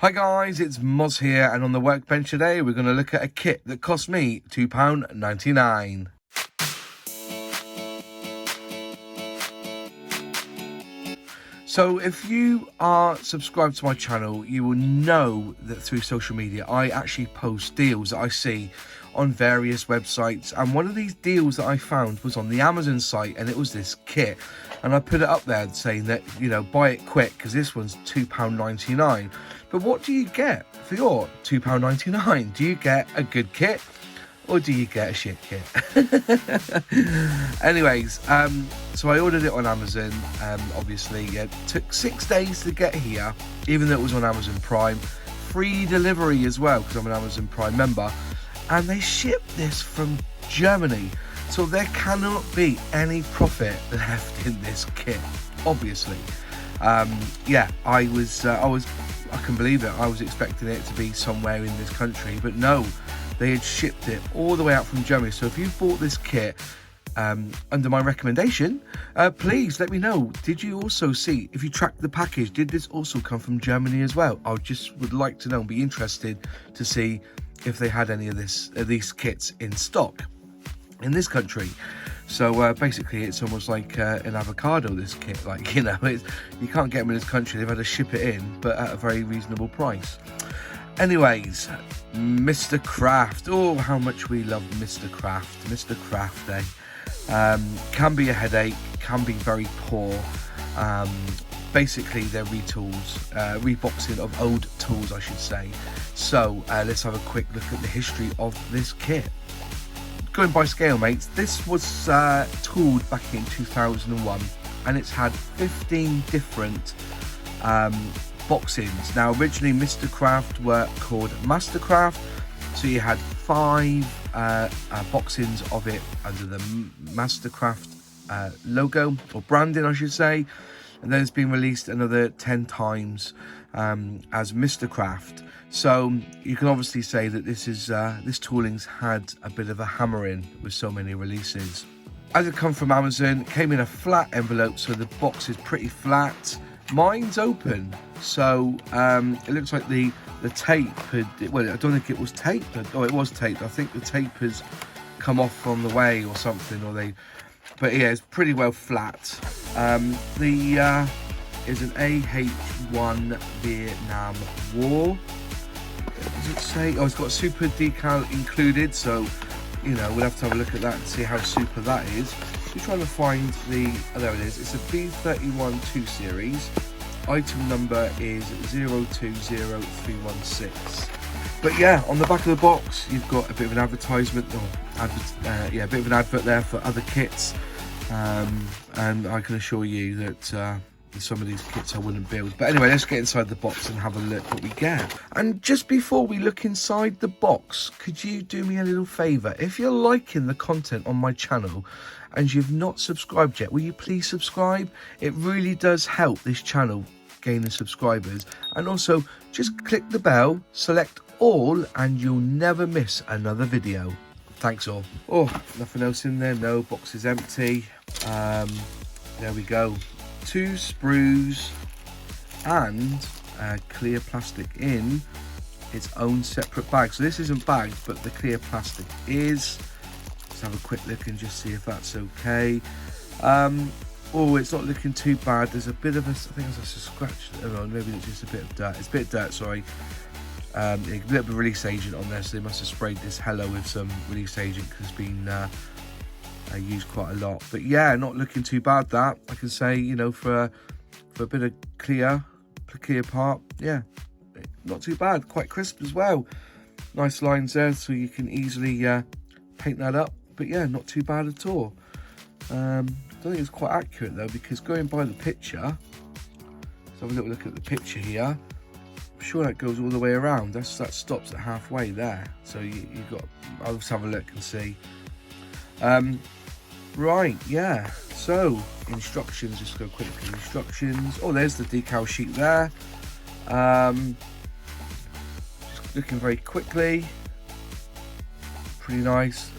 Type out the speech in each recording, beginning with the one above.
Hi guys, it's Moz here, and on the workbench today we're going to look at a kit that cost me £2.99. So if you are subscribed to my channel, you will know that through social media I actually post deals that I see on various websites, and one of these deals that I found was on the Amazon site, and it was this kit, and I put it up there saying that, you know, buy it quick because this one's £2.99. But what do you get for your £2.99? Do you get a good kit or do you get a shit kit? Anyways, so I ordered it on Amazon. Obviously, it took 6 days to get here, even though it was on Amazon Prime. Free delivery as well, because I'm an Amazon Prime member. And they shipped this from Germany. So there cannot be any profit left in this kit, obviously. Yeah, I can believe it. I was expecting it to be somewhere in this country, but no, they had shipped it all the way out from Germany. So if you bought this kit under my recommendation, please let me know. Did you also see, if you tracked the package, did this also come from Germany as well? I just would like to know and be interested to see if they had any of these kits in stock in this country. So basically it's almost like an avocado, this kit. Like, you know, you can't get them in this country. They've had to ship it in, but at a very reasonable price. Anyways, Mistercraft. Oh, how much we love Mistercraft. Mistercraft, can be a headache, can be very poor. Basically, they're reboxing of old tools, I should say. So let's have a quick look at the history of this kit. Going by scale, mates, this was tooled back in 2001, and it's had 15 different boxings. Now, originally Mistercraft were called Mastercraft, so you had 5 boxings of it under the Mastercraft logo, or branding, I should say. And then it's been released another 10 times as Mistercraft. So you can obviously say that this tooling's had a bit of a hammering with so many releases. As it come from Amazon, it came in a flat envelope, so the box is pretty flat. Mine's open, so it looks like the tape had, well, I don't think it was taped. Oh, it was taped. I think the tape has come off on the way or something, but yeah, it's pretty well flat. Is an AH-1 Vietnam War. What does it say? Oh, it's got a super decal included, so, you know, we'll have to have a look at that and see how super that is. We're trying to find oh, there it is. It's a B31 2 series. Item number is 020316. But yeah, on the back of the box, you've got a bit of an advertisement, a bit of an advert there for other kits. And I can assure you that some of these kits I wouldn't build. But anyway, let's get inside the box and have a look what we get. And just before we look inside the box, could you do me a little favour? If you're liking the content on my channel and you've not subscribed yet, will you please subscribe? It really does help this channel gaining subscribers. And also, just click the bell, select all, and you'll never miss another video. Thanks all. Oh, nothing else in there. No, box is empty. There we go. 2 sprues and clear plastic in its own separate bag. So this isn't bagged, but the clear plastic is. Let's have a quick look and just see if that's okay. Oh, it's not looking too bad. There's a bit of a, I think there's a scratch. I don't know, maybe it's just a bit of dirt. It's a bit of dirt, sorry. A bit of a release agent on there, so they must have sprayed this hello with some release agent because it's been used quite a lot. But yeah, not looking too bad, that I can say, you know, for a bit of clear part. Yeah, not too bad, quite crisp as well. Nice lines there, so you can easily paint that up. But yeah, not too bad at all. I don't think it's quite accurate though, because going by the picture, let's have a little look at the picture here. I'm sure that goes all the way around. That stops at halfway there. So you've got, I'll just have a look and see. Right, yeah. So instructions, just go quickly. Instructions. Oh, there's the decal sheet there. Just looking very quickly. Pretty nice.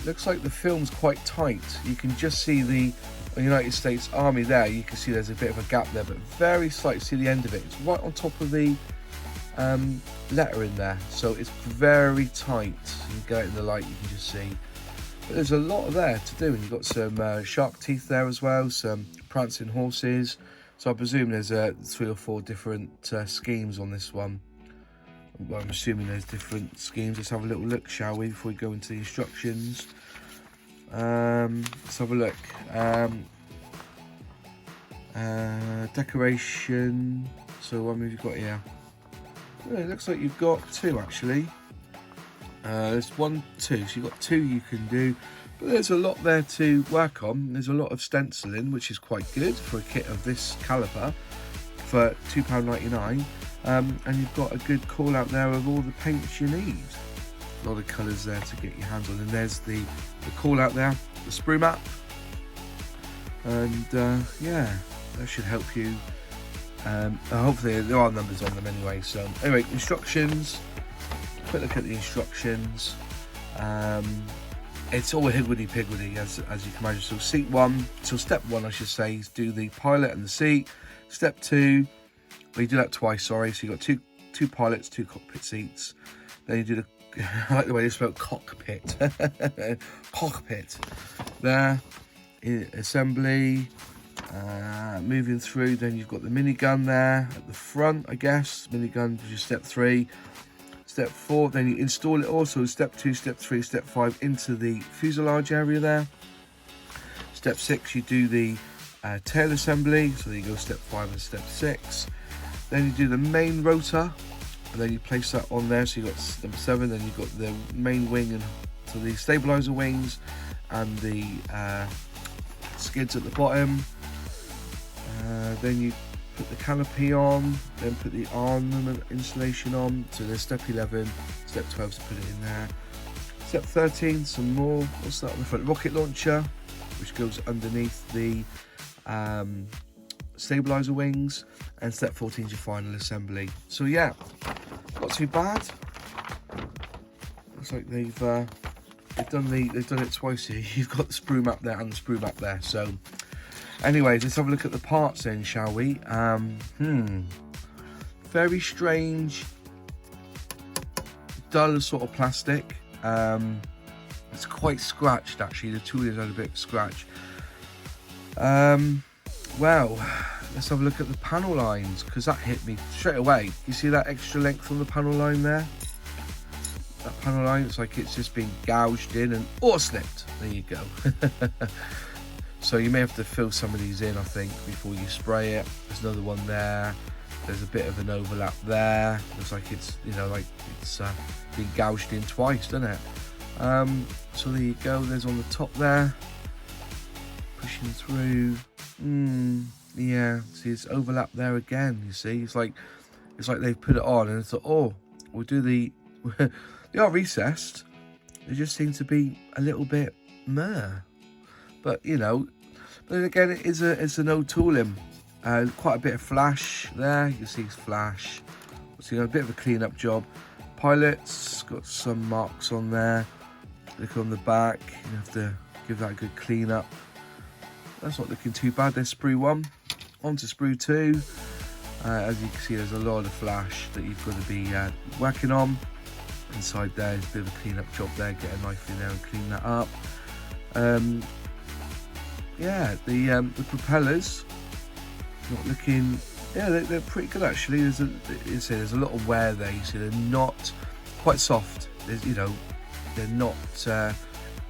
Looks like the film's quite tight. You can just see the United States Army there. You can see there's a bit of a gap there, but very slight. See the end of it. It's right on top of the letter in there, so it's very tight. You can get it in the light, you can just see. But there's a lot there to do, and you've got some shark teeth there as well, some prancing horses. So I presume there's 3 or 4 different schemes on this one. Well, I'm assuming there's different schemes. Let's have a little look, shall we, before we go into the instructions. Let's have a look. Decoration. So what have you got here? Well, it looks like you've got 2 actually. There's 1, 2, so you've got 2 you can do. But there's a lot there to work on. There's a lot of stenciling, which is quite good for a kit of this calibre for £2.99. And you've got a good call out there of all the paints you need. A lot of colours there to get your hands on. And there's the call out there, the sprue map. And yeah, that should help you. Hopefully there are numbers on them anyway. So anyway, instructions. Quick look at the instructions. It's all higgledy-piggledy as you can imagine. So seat 1, so step 1 I should say, is do the pilot and the seat. Step 2, well, you do that twice, sorry. So you've got two pilots, 2 cockpit seats. Then you do the, I like the way they spell cockpit. Cockpit. There, assembly. Moving through, then you've got the minigun there at the front, I guess. Minigun is your step 3. Step 4, then you install it also. Step 2, step 3, step 5 into the fuselage area there. Step 6, you do the tail assembly. So there you go, step 5 and step 6. Then you do the main rotor, and then you place that on there. So you got number 7, then you've got the main wing, and so the stabilizer wings and the skids at the bottom. Then you put the canopy on, then put the armament insulation on. So there's step 11, step 12 to put it in there. Step 13, some more. What's that on the front? Rocket launcher, which goes underneath the stabilizer wings. And step 14 is your final assembly. So yeah, not too bad. Looks like they've done it twice here. You've got the sprue map there and the sprue map there. So anyways, let's have a look at the parts then, shall we? Very strange, dull sort of plastic. It's quite scratched actually. The tool is a bit scratch. Well, let's have a look at the panel lines, because that hit me straight away. You see that extra length on the panel line there? That panel line, it's like it's just been gouged in and slipped. There you go. So you may have to fill some of these in, I think, before you spray it. There's another one there. There's a bit of an overlap there. Looks like it's, you know, like it's been gouged in twice, doesn't it? So there you go. There's on the top there. Pushing through. Yeah. See, it's overlap there again. You see, it's like they've put it on and thought, oh, we'll do the. They are recessed. They just seem to be a little bit meh. But you know, but again, it's an old tooling. Quite a bit of flash there. You can see it's flash. So a bit of a clean-up job. Pilot's got some marks on there. Look on the back. You have to give that a good clean-up. That's not looking too bad. There's sprue 1. On to sprue 2. As you can see, there's a lot of flash that you've got to be working on. Inside there is a bit of a clean-up job there. Get a knife in there and clean that up. Yeah, the propellers not looking. Yeah, they're pretty good actually. There's a lot of wear there. You see, they're not quite soft. There's, you know, they're not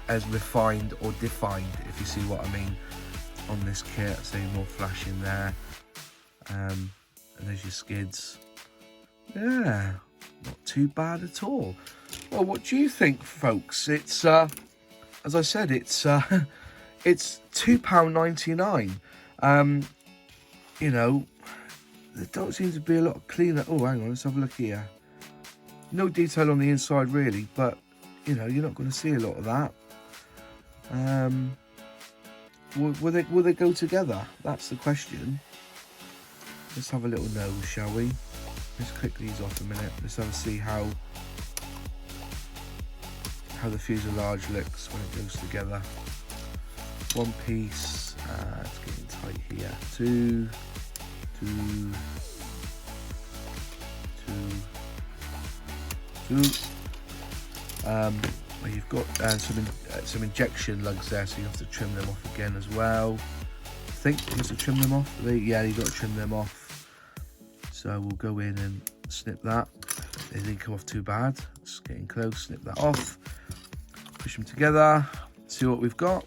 as refined or defined, if you see what I mean, on this kit. So more flash in there. And there's your skids. Yeah, not too bad at all. Well, what do you think, folks? It's as I said, it's £2.99. You know, there don't seem to be a lot of cleanup. Oh, hang on, let's have a look here. No detail on the inside really, but you know, you're not going to see a lot of that. Will they go together? That's the question. Let's have a little nose, shall we? Let's click these off a minute. Let's have a see how the fuselage looks when it goes together. One piece. It's getting tight here. Two. Well, you've got some injection lugs there, so you have to trim them off again as well. I think you have to trim them off. Yeah, you've got to trim them off. So we'll go in and snip that. They didn't come off too bad. Just getting close, snip that off. Push them together. See what we've got.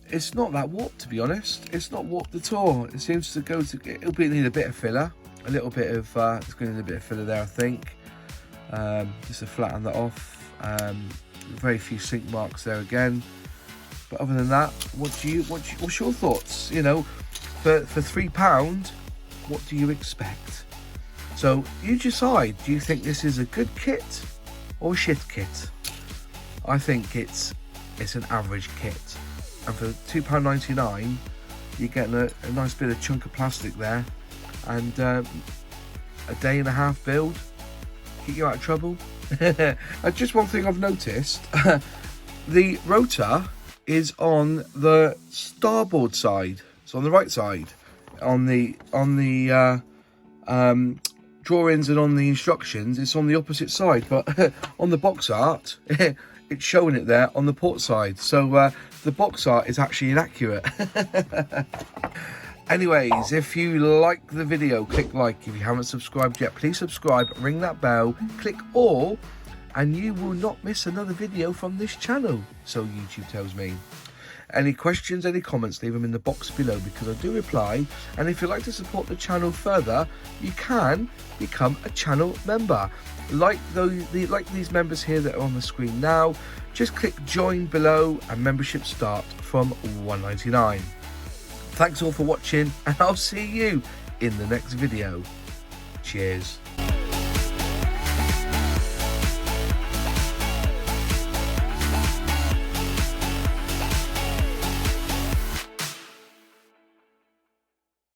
It's not that warped, to be honest. It's not warped at all. It seems to go to. It'll need a bit of filler, a little bit of. It's going to need a bit of filler there, I think. Just to flatten that off. Very few sink marks there again. But other than that, what's your thoughts? You know, for £3, what do you expect? So you decide. Do you think this is a good kit or a shit kit? I think it's an average kit. And for £2.99, you're getting a nice bit of chunk of plastic there, and a day and a half build, get you out of trouble. Just one thing I've noticed, the rotor is on the starboard side. It's on the right side, on the drawings and on the instructions. It's on the opposite side, but on the box art, it's showing it there on the port side. So the box art is actually inaccurate. Anyways, if you like the video, click like. If you haven't subscribed yet, please subscribe, ring that bell, click all, and you will not miss another video from this channel, so YouTube tells me. Any questions, any comments, leave them in the box below, because I do reply. And if you'd like to support the channel further, you can become a channel member. Like these members here that are on the screen now, just click join below, and memberships start from $1.99. Thanks all for watching, and I'll see you in the next video. Cheers.